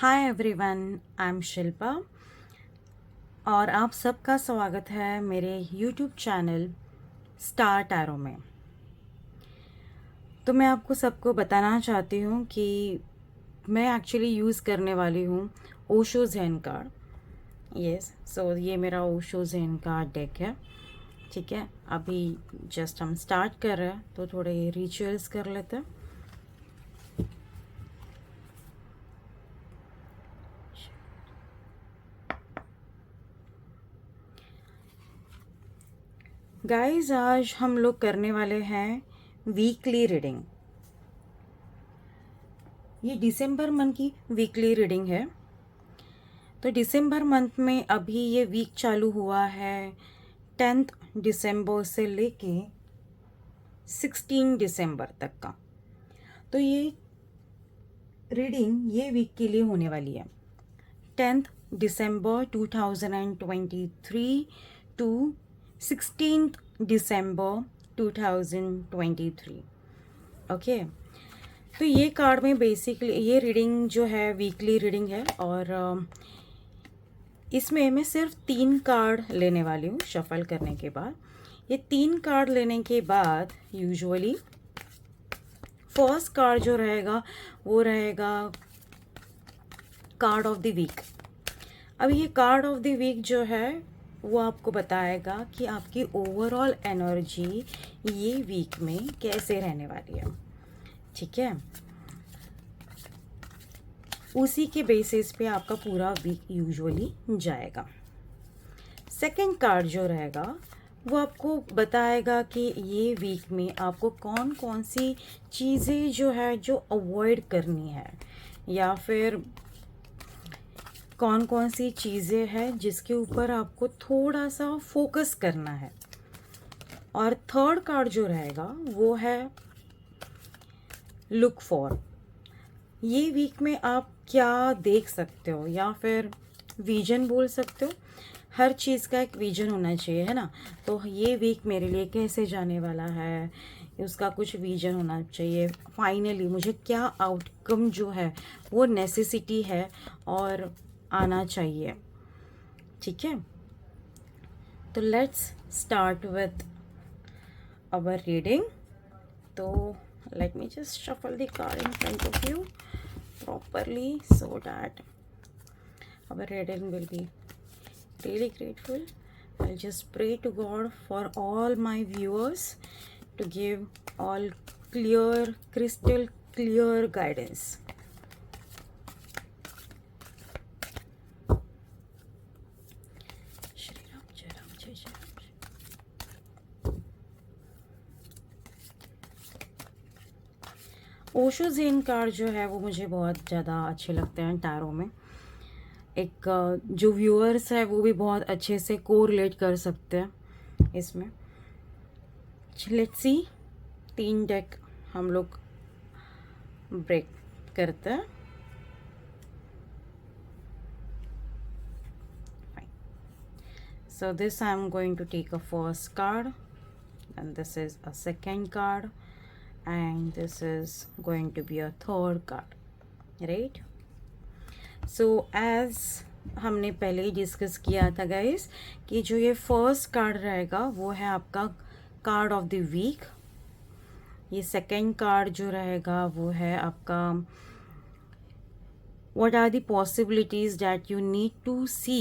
Hi everyone, I am Shilpa और आप सबका स्वागत है मेरे यूट्यूब चैनल स्टार टैरो में। तो मैं आपको सबको बताना चाहती हूँ कि मैं एक्चुअली यूज़ करने वाली हूँ ओशो ज़ेन कार्ड। यस, सो ये मेरा ओशो ज़ेन कार्ड डेक है। ठीक है, अभी जस्ट हम स्टार्ट कर रहे हैं तो थोड़े रिचुअल्स कर लेते हैं। गाइस, आज हम लोग करने वाले हैं वीकली रीडिंग। ये दिसंबर मंथ की वीकली रीडिंग है। तो दिसंबर मंथ में अभी ये वीक चालू हुआ है 10 दिसंबर से लेके 16 दिसंबर तक का। तो ये रीडिंग ये वीक के लिए होने वाली है 10 दिसंबर 2023 टू 16 दिसंबर 2023। ओके, तो ये कार्ड में बेसिकली ये रीडिंग जो है वीकली रीडिंग है और इसमें मैं सिर्फ 3 कार्ड लेने वाली हूँ शफल करने के बाद। ये 3 कार्ड लेने के बाद यूजुअली फर्स्ट कार्ड जो रहेगा वो रहेगा कार्ड ऑफ द वीक। अब ये कार्ड ऑफ द वीक जो है वो आपको बताएगा कि आपकी ओवरऑल एनर्जी ये वीक में कैसे रहने वाली है। ठीक है, उसी के बेसिस पे आपका पूरा वीक यूजुअली जाएगा। सेकंड कार्ड जो रहेगा वो आपको बताएगा कि ये वीक में आपको कौन कौन सी चीज़ें जो है जो अवॉइड करनी है या फिर कौन कौन सी चीज़ें हैं जिसके ऊपर आपको थोड़ा सा फोकस करना है। और थर्ड कार्ड जो रहेगा वो है लुक फॉर। ये वीक में आप क्या देख सकते हो या फिर विजन बोल सकते हो। हर चीज़ का एक विजन होना चाहिए, है ना। तो ये वीक मेरे लिए कैसे जाने वाला है उसका कुछ विजन होना चाहिए। फाइनली मुझे क्या आउटकम जो है वो नेसेसिटी है और आना चाहिए। ठीक है, तो let's start with our reading. तो let me just shuffle the card in front of you properly so that our reading will be really grateful. I'll just pray to God for all my viewers to give all clear, crystal clear guidance. Shri Ram Jai Ram Jai Jai Ram Jai। Osho Zen card जो है वो मुझे बहुत ज़्यादा अच्छे लगते हैं tarot में। एक जो व्यूअर्स है वो भी बहुत अच्छे से कोरिलेट कर सकते हैं इसमें। लेट्स सी, 3 डेक हम लोग ब्रेक करते हैं। So this I am going to take a first card and this is a second card and this is going to be a third card, right? So as हमने पहले ही discuss किया था guys कि जो ये first card रहेगा वो है आपका कार्ड ऑफ द वीक। ये सेकंड कार्ड जो रहेगा वो है आपका what are the possibilities that you need to see.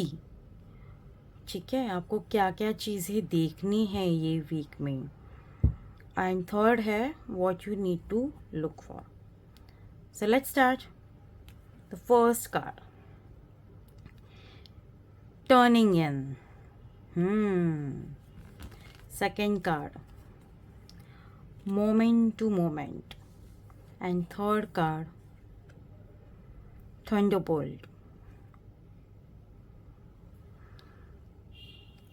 ठीक है, आपको क्या क्या चीज़ें देखनी है ये वीक में। एंड थर्ड है what you need to look for. So let's start the first card, turning in. Second card, moment to moment. And third card, thunderbolt.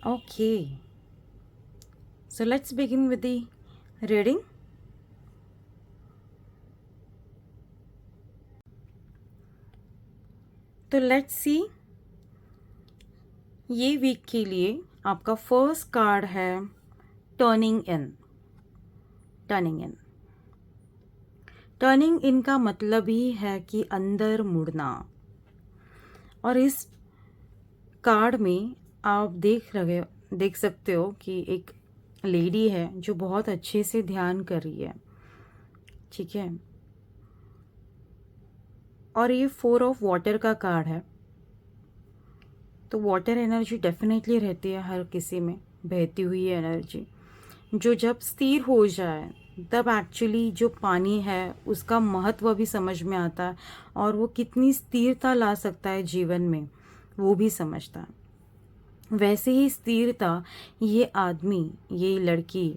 Okay, so let's begin with the reading. तो let's see, ये week के लिए आपका first card है turning in. Turning in, turning in का मतलब ही है कि अंदर मुड़ना। और इस कार्ड में आप देख सकते हो कि एक लेडी है जो बहुत अच्छे से ध्यान कर रही है, ठीक है। और ये 4 ऑफ वाटर का कार्ड है, तो वाटर एनर्जी डेफिनेटली रहती है हर किसी में, बहती हुई एनर्जी, जो जब स्थिर हो जाए तब एक्चुअली जो पानी है उसका महत्व भी समझ में आता है, और वो कितनी स्थिरता ला सकता है जीवन में वो भी समझता है। वैसे ही स्थिरता ये आदमी, ये लड़की,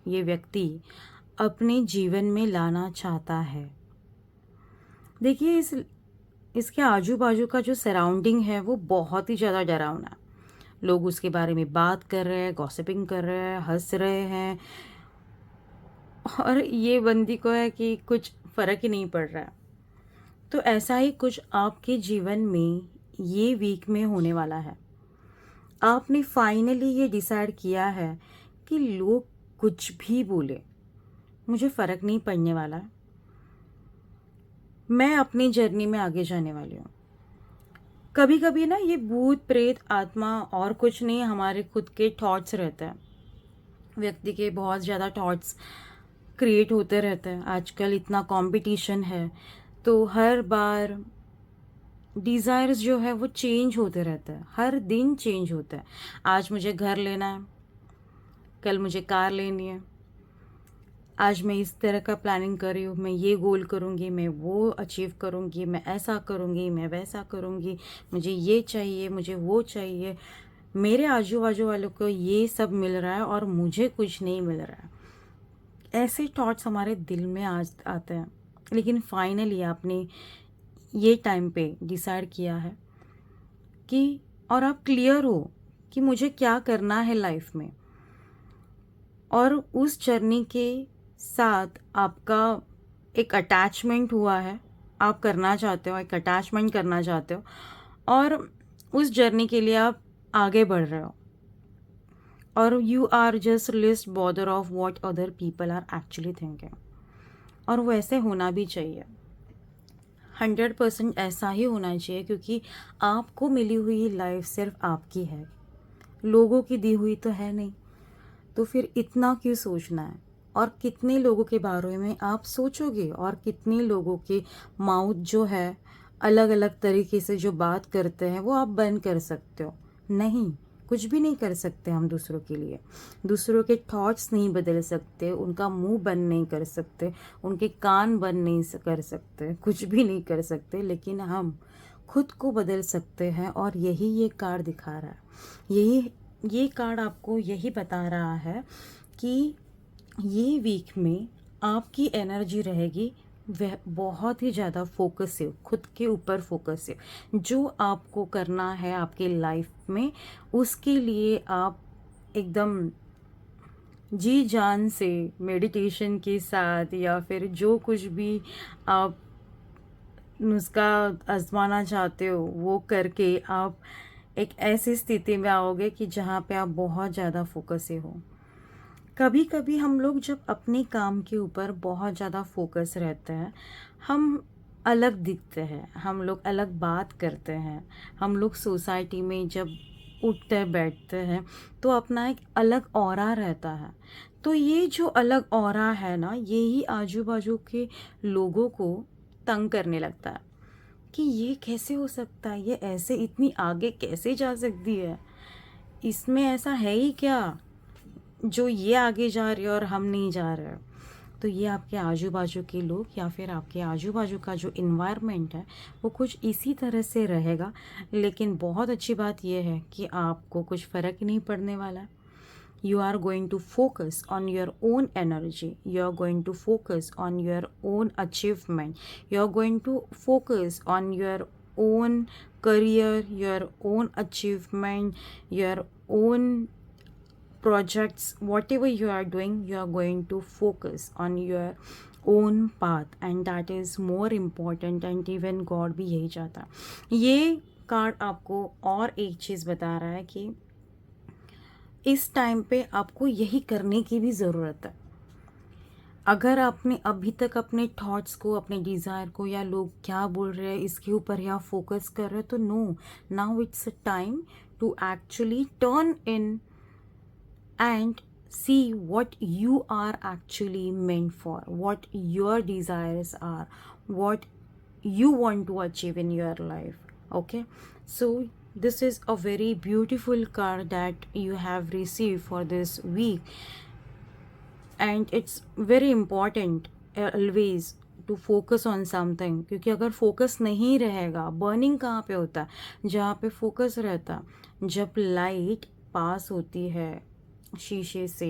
ये व्यक्ति अपने जीवन में लाना चाहता है। देखिए इसके आजू बाजू का जो सराउंडिंग है वो बहुत ही ज़्यादा डरावना है। लोग उसके बारे में बात कर रहे हैं, गॉसिपिंग कर रहे हैं, हंस रहे हैं, और ये बंदी को है कि कुछ फ़र्क ही नहीं पड़ रहा है। तो ऐसा ही कुछ आपके जीवन में ये वीक में होने वाला है। आपने फाइनली ये डिसाइड किया है कि लोग कुछ भी बोले, मुझे फ़र्क नहीं पड़ने वाला है, मैं अपनी जर्नी में आगे जाने वाली हूँ। कभी कभी ना ये भूत प्रेत आत्मा और कुछ नहीं, हमारे खुद के थॉट्स रहते हैं। व्यक्ति के बहुत ज़्यादा थॉट्स क्रिएट होते रहते हैं। आजकल इतना कंपटीशन है, तो हर बार डिज़ायर्स जो है वो चेंज होते रहते हैं, हर दिन चेंज होता है। आज मुझे घर लेना है, कल मुझे कार लेनी है, आज मैं इस तरह का प्लानिंग कर रही हूँ, मैं ये गोल करूँगी, मैं वो अचीव करूँगी, मैं ऐसा करूँगी, मैं वैसा करूँगी, मुझे ये चाहिए, मुझे वो चाहिए। मेरे आजू बाजू वालों को ये सब मिल रहा है और मुझे कुछ नहीं मिल रहा है। ऐसे थॉट्स हमारे दिल में आज आते हैं, लेकिन फाइनली आपने ये टाइम पे डिसाइड किया है कि, और आप क्लियर हो कि मुझे क्या करना है लाइफ में, और उस जर्नी के साथ आपका एक अटैचमेंट हुआ है, आप करना चाहते हो, एक अटैचमेंट करना चाहते हो, और उस जर्नी के लिए आप आगे बढ़ रहे हो, और you are just least bother of what other people are actually thinking. और वो ऐसे होना भी चाहिए, 100% ऐसा ही होना चाहिए, क्योंकि आपको मिली हुई लाइफ सिर्फ आपकी है, लोगों की दी हुई तो है नहीं। तो फिर इतना क्यों सोचना है, और कितने लोगों के बारे में आप सोचोगे, और कितने लोगों के माउथ जो है अलग अलग तरीके से जो बात करते हैं वो आप बंद कर सकते हो? नहीं, कुछ भी नहीं कर सकते हम दूसरों के लिए। दूसरों के थॉट्स नहीं बदल सकते, उनका मुंह बंद नहीं कर सकते, उनके कान बंद नहीं कर सकते, कुछ भी नहीं कर सकते, लेकिन हम खुद को बदल सकते हैं। और यही ये कार्ड दिखा रहा है, ये कार्ड आपको यही बता रहा है कि ये वीक में आपकी एनर्जी रहेगी वह बहुत ही ज़्यादा फोकसिव, खुद के ऊपर फोकसिव। जो आपको करना है आपके लाइफ में, उसके लिए आप एकदम जी जान से मेडिटेशन के साथ, या फिर जो कुछ भी आप नुस्खा आजमाना चाहते हो वो करके आप एक ऐसी स्थिति में आओगे कि जहाँ पे आप बहुत ज़्यादा फोकसिव हो। कभी कभी हम लोग जब अपने काम के ऊपर बहुत ज़्यादा फोकस रहते हैं, हम अलग दिखते हैं, हम लोग अलग बात करते हैं, हम लोग सोसाइटी में जब उठते बैठते हैं तो अपना एक अलग ऑरा रहता है। तो ये जो अलग ऑरा है ना, यही आजू बाजू के लोगों को तंग करने लगता है कि ये कैसे हो सकता है, ये ऐसे इतनी आगे कैसे जा सकती है, इसमें ऐसा है ही क्या जो ये आगे जा रहे हैं और हम नहीं जा रहे हैं। तो ये आपके आजू बाजू के लोग, या फिर आपके आजू बाजू का जो इन्वायरमेंट है वो कुछ इसी तरह से रहेगा। लेकिन बहुत अच्छी बात यह है कि आपको कुछ फ़र्क नहीं पड़ने वाला है। You are going to focus on your own energy, you are going to focus on your own achievement, you are going to focus on your own career, your own achievement, your own projects, whatever you are doing, you are going to focus on your own path, and that is more important, and even God भी यही चाहता है। ये card आपको और एक चीज़ बता रहा है कि इस टाइम पे आपको यही करने की भी ज़रूरत है। अगर आपने अभी तक अपने थॉट्स को, अपने डिज़ायर को या लोग क्या बोल रहे हैं इसके ऊपर या फोकस कर रहे हो, तो no, now it's a time to actually turn in and see what you are actually meant for, what your desires are, what you want to achieve in your life. Okay, so this is a very beautiful card that you have received for this week, and it's very important always to focus on something, क्योंकि अगर focus नहीं रहेगा, burning कहाँ पे होता है, जहाँ पे फोकस रहता, जब लाइट पास होती है शीशे से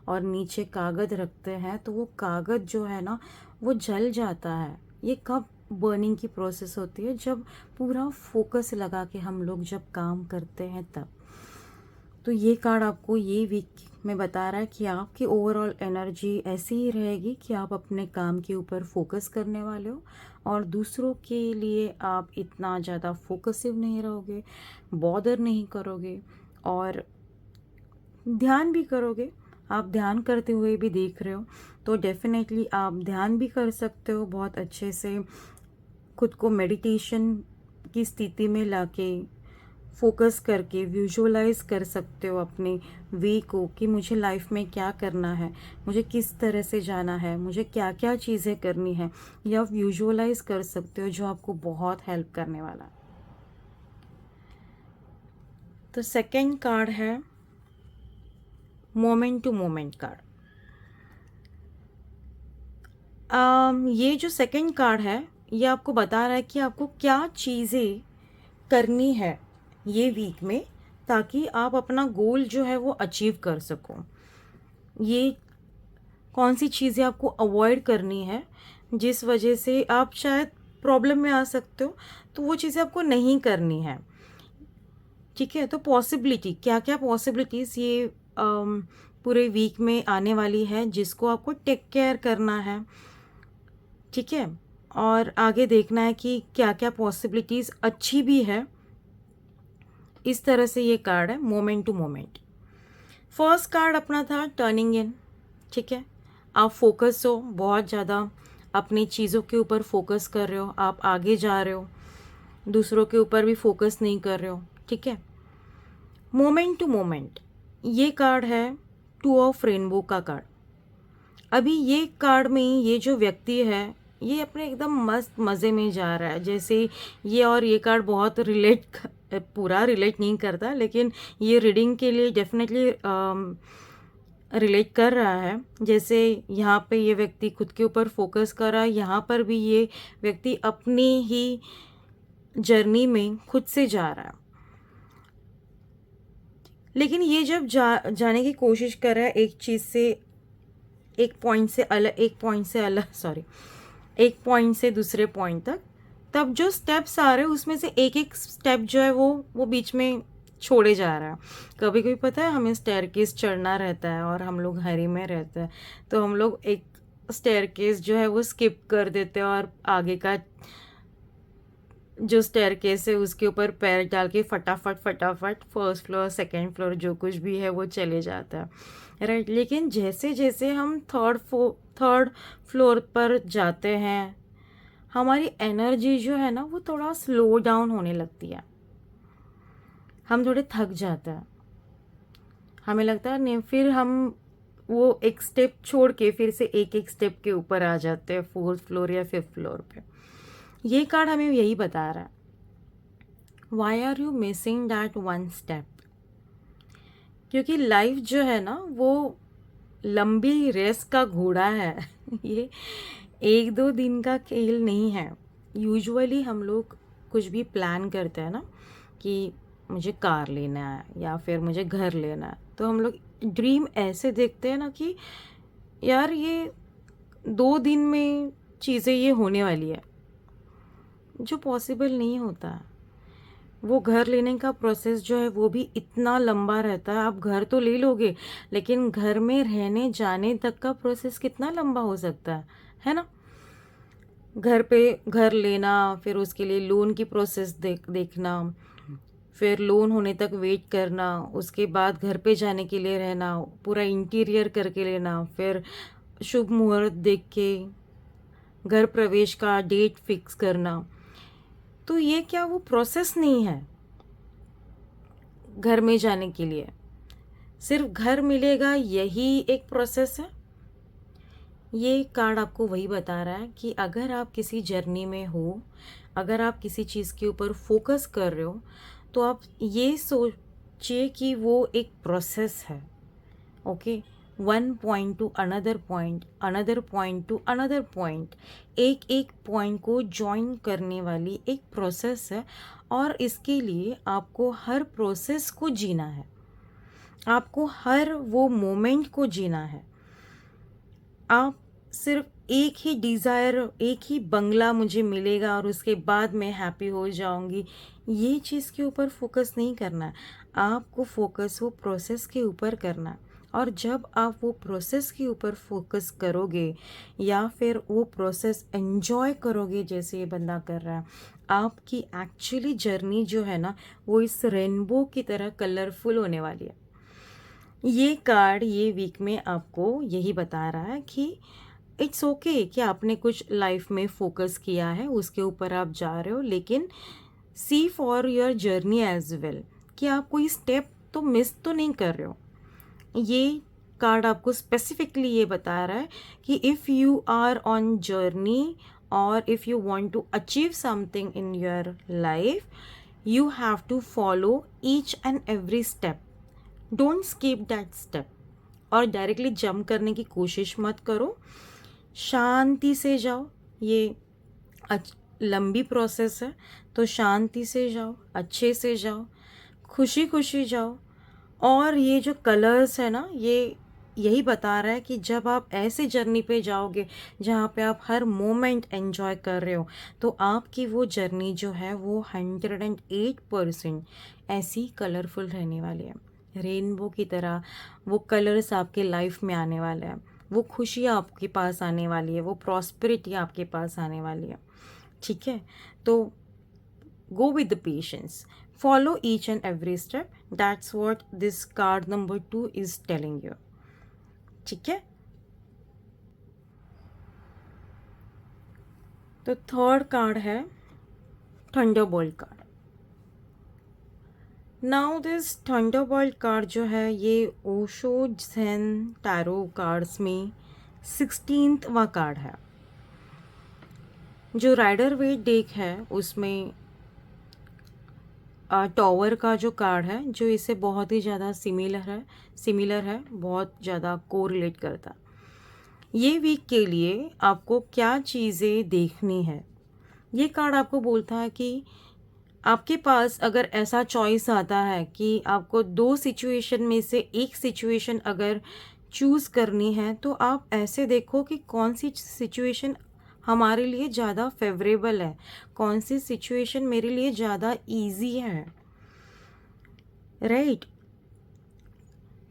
और नीचे कागज़ रखते हैं तो वो कागज़ जो है ना वो जल जाता है। ये कब बर्निंग की प्रोसेस होती है, जब पूरा फोकस लगा के हम लोग जब काम करते हैं तब। तो ये कार्ड आपको ये वीक में बता रहा है कि आपकी ओवरऑल एनर्जी ऐसी ही रहेगी कि आप अपने काम के ऊपर फोकस करने वाले हो और दूसरों के लिए आप इतना ज़्यादा फोकसिव नहीं रहोगे, बॉदर नहीं करोगे और ध्यान भी करोगे। आप ध्यान करते हुए भी देख रहे हो तो डेफिनेटली आप ध्यान भी कर सकते हो, बहुत अच्छे से खुद को मेडिटेशन की स्थिति में लाके फोकस करके विजुअलाइज कर सकते हो अपने वे को कि मुझे लाइफ में क्या करना है, मुझे किस तरह से जाना है, मुझे क्या क्या चीज़ें करनी है, ये आप विजुअलाइज कर सकते हो, जो आपको बहुत हेल्प करने वाला है। तो सेकंड कार्ड है मोमेंट टू मोमेंट कार्ड। ये जो सेकंड कार्ड है ये आपको बता रहा है कि आपको क्या चीज़ें करनी है ये वीक में ताकि आप अपना गोल जो है वो अचीव कर सको। ये कौन सी चीज़ें आपको अवॉइड करनी है जिस वजह से आप शायद प्रॉब्लम में आ सकते हो, तो वो चीज़ें आपको नहीं करनी है। ठीक है, तो पॉसिबिलिटी क्या क्या पॉसिबिलिटीज़ ये पूरे वीक में आने वाली है जिसको आपको टेक केयर करना है। ठीक है, और आगे देखना है कि क्या क्या पॉसिबिलिटीज़ अच्छी भी है। इस तरह से ये कार्ड है moment to moment. First card अपना था टर्निंग इन। ठीक है, आप फोकस हो बहुत ज़्यादा, अपनी चीज़ों के ऊपर फोकस कर रहे हो, आप आगे जा रहे हो, दूसरों के ऊपर भी फोकस नहीं कर रहे हो। ठीक है, मोमेंट टू मोमेंट ये कार्ड है टू ऑफ रेनबो का कार्ड। अभी ये कार्ड में ये जो व्यक्ति है ये अपने एकदम मस्त मज़े में जा रहा है, जैसे ये और ये कार्ड बहुत पूरा रिलेट नहीं करता, लेकिन ये रीडिंग के लिए डेफिनेटली रिलेट कर रहा है। जैसे यहाँ पे ये व्यक्ति खुद के ऊपर फोकस कर रहा है, यहाँ पर भी ये व्यक्ति अपनी ही जर्नी में खुद से जा रहा है, लेकिन ये जब जाने की कोशिश कर रहा है एक चीज़ से, एक पॉइंट से दूसरे पॉइंट तक, तब जो स्टेप्स आ रहे हैं उसमें से एक एक स्टेप जो है वो बीच में छोड़े जा रहा है। कभी कभी पता है हमें स्टेयरकेस चढ़ना रहता है और हम लोग हरी में रहते हैं, तो हम लोग एक स्टेयरकेस जो है वो स्किप कर देते हैं और आगे का जो स्टेयरकेस है उसके ऊपर पैर डाल के फटाफट फर्स्ट फ्लोर सेकंड फ्लोर जो कुछ भी है वो चले जाता है, राइट। लेकिन जैसे जैसे हम थर्ड फ्लोर पर जाते हैं हमारी एनर्जी जो है ना वो थोड़ा स्लो डाउन होने लगती है, हम थोड़े थक जाते हैं, हमें लगता है नहीं, फिर हम वो एक स्टेप छोड़ के फिर से एक एक स्टेप के ऊपर आ जाते हैं, फोर्थ फ्लोर या फिफ्थ फ्लोर पे। ये कार्ड हमें यही बता रहा है, why are you missing that one step. क्योंकि लाइफ जो है ना वो लंबी रेस का घोड़ा है ये एक दो दिन का खेल नहीं है। यूजुअली हम लोग कुछ भी प्लान करते हैं ना कि मुझे कार लेना है या फिर मुझे घर लेना है, तो हम लोग ड्रीम ऐसे देखते हैं ना कि यार ये 2 दिन में चीज़ें ये होने वाली है, जो पॉसिबल नहीं होता। वो घर लेने का प्रोसेस जो है वो भी इतना लंबा रहता है। आप घर तो ले लोगे लेकिन घर में रहने जाने तक का प्रोसेस कितना लंबा हो सकता है ना। घर लेना, फिर उसके लिए लोन की प्रोसेस देखना, फिर लोन होने तक वेट करना, उसके बाद घर पे जाने के लिए रहना, पूरा इंटीरियर करके लेना, फिर शुभ मुहूर्त देख के घर प्रवेश का डेट फिक्स करना, तो ये क्या वो प्रोसेस नहीं है घर में जाने के लिए? सिर्फ घर मिलेगा यही एक प्रोसेस है? ये कार्ड आपको वही बता रहा है कि अगर आप किसी जर्नी में हो, अगर आप किसी चीज़ के ऊपर फोकस कर रहे हो, तो आप ये सोचिए कि वो एक प्रोसेस है। Okay, one point two another point, another point two another point, एक एक पॉइंट को जॉइन करने वाली एक प्रोसेस है। और इसके लिए आपको हर प्रोसेस को जीना है, आपको हर वो मोमेंट को जीना है। आप सिर्फ एक ही डिज़ायर, एक ही बंगला मुझे मिलेगा और उसके बाद मैं हैप्पी हो जाऊंगी, ये चीज़ के ऊपर फोकस नहीं करना है। आपको फोकस वो प्रोसेस के ऊपर करना है। और जब आप वो प्रोसेस के ऊपर फोकस करोगे या फिर वो प्रोसेस एंजॉय करोगे जैसे ये बंदा कर रहा है, आपकी एक्चुअली जर्नी जो है ना, वो इस रेनबो की तरह कलरफुल होने वाली है। ये कार्ड ये वीक में आपको यही बता रहा है कि इट्स ओके कि आपने कुछ लाइफ में फोकस किया है, उसके ऊपर आप जा रहे हो, लेकिन see for your journey as well कि आप कोई स्टेप तो मिस तो नहीं कर रहे हो। ये कार्ड आपको स्पेसिफिकली ये बता रहा है कि if you are on journey और if you want to achieve something in your life, you have to follow each and every step. Don't skip that step. और डायरेक्टली जंप करने की कोशिश मत करो, शांति से जाओ। ये लंबी प्रोसेस है, तो शांति से जाओ, अच्छे से जाओ, खुशी खुशी जाओ। और ये जो कलर्स है ना, ये यही बता रहा है कि जब आप ऐसे जर्नी पे जाओगे जहाँ पे आप हर मोमेंट एंजॉय कर रहे हो, तो आपकी वो जर्नी जो है वो 108% ऐसी कलरफुल रहने वाली है। रेनबो की तरह वो कलर्स आपके लाइफ में आने वाले हैं, वो खुशी आपके पास आने वाली है, वो प्रॉस्पेरिटी आपके पास आने वाली है। ठीक है, तो go with the patience, follow each and every step. That's what this card number 2 is telling you. ठीक है, तो थर्ड कार्ड है Thunderbolt card. Now this Thunderbolt card जो है ये ओशो ज़ेन टैरो कार्ड्स में 16वां कार्ड है। जो राइडर वेट डेक है उसमें टॉवर का जो कार्ड है, जो इसे बहुत ही ज़्यादा सिमिलर है, बहुत ज़्यादा कोरिलेट करता। ये वीक के लिए आपको क्या चीज़ें देखनी है, ये कार्ड आपको बोलता है कि आपके पास अगर ऐसा चॉइस आता है कि आपको दो सिचुएशन में से एक सिचुएशन अगर चूज़ करनी है, तो आप ऐसे देखो कि कौन सी सिचुएशन हमारे लिए ज़्यादा फेवरेबल है, कौन सी सिचुएशन मेरे लिए ज़्यादा इजी है। राइट,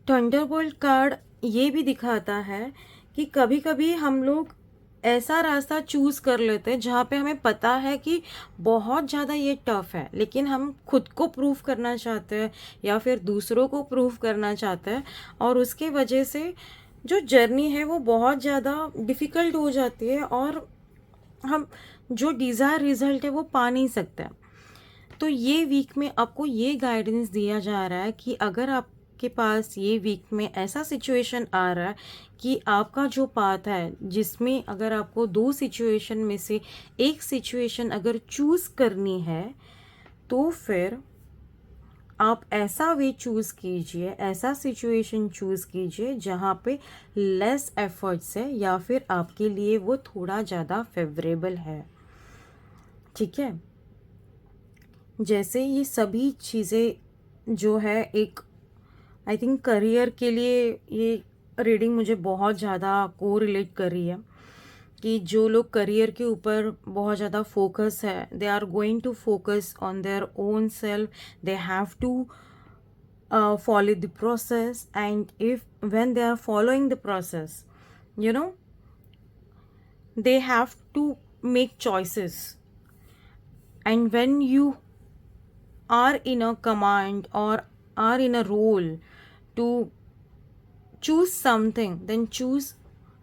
थंडरबोल्ट कार्ड ये भी दिखाता है कि कभी कभी हम लोग ऐसा रास्ता चूज़ कर लेते हैं जहाँ पे हमें पता है कि बहुत ज़्यादा ये टफ है, लेकिन हम खुद को प्रूव करना चाहते हैं या फिर दूसरों को प्रूव करना चाहते हैं, और उसके वजह से जो जर्नी है वो बहुत ज़्यादा डिफ़िकल्ट हो जाती है और हम जो डिज़ायर रिजल्ट है वो पा नहीं सकते। तो ये वीक में आपको ये गाइडेंस दिया जा रहा है कि अगर आपके पास ये वीक में ऐसा सिचुएशन आ रहा है कि आपका जो पाथ है जिसमें अगर आपको दो सिचुएशन में से एक सिचुएशन अगर चूज़ करनी है, तो फिर आप ऐसा वे चूज़ कीजिए, ऐसा सिचुएशन चूज़ कीजिए जहाँ पे लेस एफर्ट्स है या फिर आपके लिए वो थोड़ा ज़्यादा फेवरेबल है। ठीक है, जैसे ये सभी चीज़ें जो है एक आई थिंक करियर के लिए ये रीडिंग मुझे बहुत ज़्यादा को रिलेट कर रही है कि जो लोग करियर के ऊपर बहुत ज़्यादा फोकस है, they are going to focus on their own self, they have to follow the process, and if when they are following the process, you know, they have to make choices, and when you are in a command or are in a role to choose something, then choose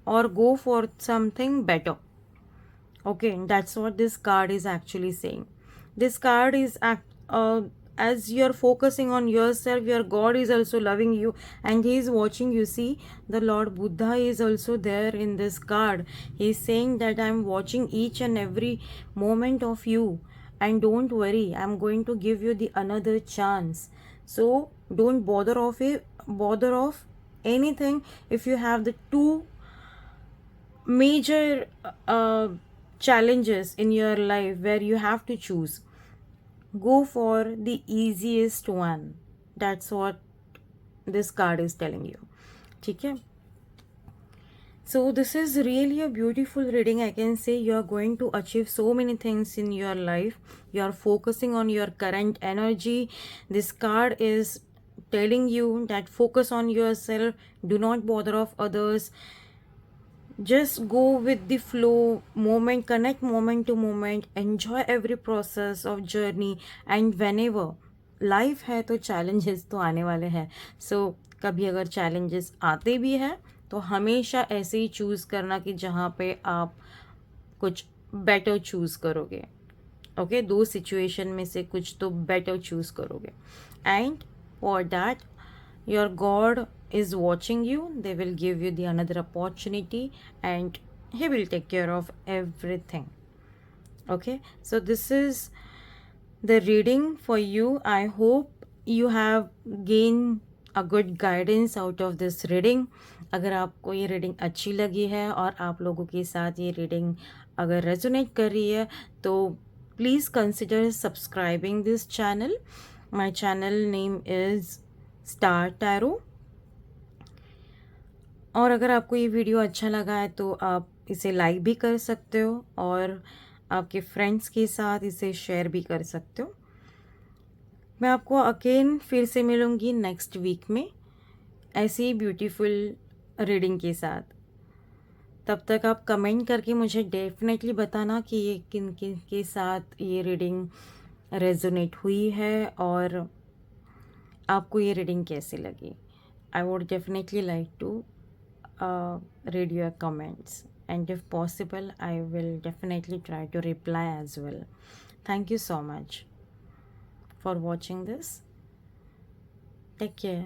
or go for something better. Okay, that's what this card is actually saying. This card is as you're focusing on yourself, your God is also loving you and He is watching you. See, the Lord Buddha is also there in this card. He's saying that I'm watching each and every moment of you, and don't worry, I'm going to give you the another chance. So don't bother of anything. If you have the two major challenges in your life where you have to choose, go for the easiest one. That's what this card is telling you. ठीक है. So this is really a beautiful reading. I can say you are going to achieve so many things in your life. You are focusing on your current energy. This card is telling you that focus on yourself, do not bother of others, just go with the flow, moment, connect moment to moment, enjoy every process of journey. And whenever life है तो challenges तो आने वाले हैं. सो कभी अगर challenges आते भी हैं तो हमेशा ऐसे ही चूज़ करना कि जहाँ पे आप कुछ बेटर चूज़ करोगे. ओके, दो सिचुएशन में से कुछ तो बेटर चूज़ करोगे. And for that your God is watching you. They will give you the another opportunity and He will take care of everything. Okay, so this is the reading for you. I hope you have gained a good guidance out of this reading. अगर आपको ये reading अच्छी लगी है और आप लोगों के साथ ये रीडिंग अगर रेजोनेट कर रही है तो please consider subscribing this channel. My channel name is star tarot. और अगर आपको ये वीडियो अच्छा लगा है तो आप इसे लाइक भी कर सकते हो और आपके फ्रेंड्स के साथ इसे शेयर भी कर सकते हो. मैं आपको अगेन फिर से मिलूँगी नेक्स्ट वीक में ऐसी ब्यूटीफुल रीडिंग के साथ. तब तक आप कमेंट करके मुझे डेफिनेटली बताना कि ये किन किन के साथ ये रीडिंग रेजोनेट हुई है और आपको ये रीडिंग कैसी लगी. I would definitely like to read your comments, and if possible I will definitely try to reply as well. Thank you so much for watching this. Take care.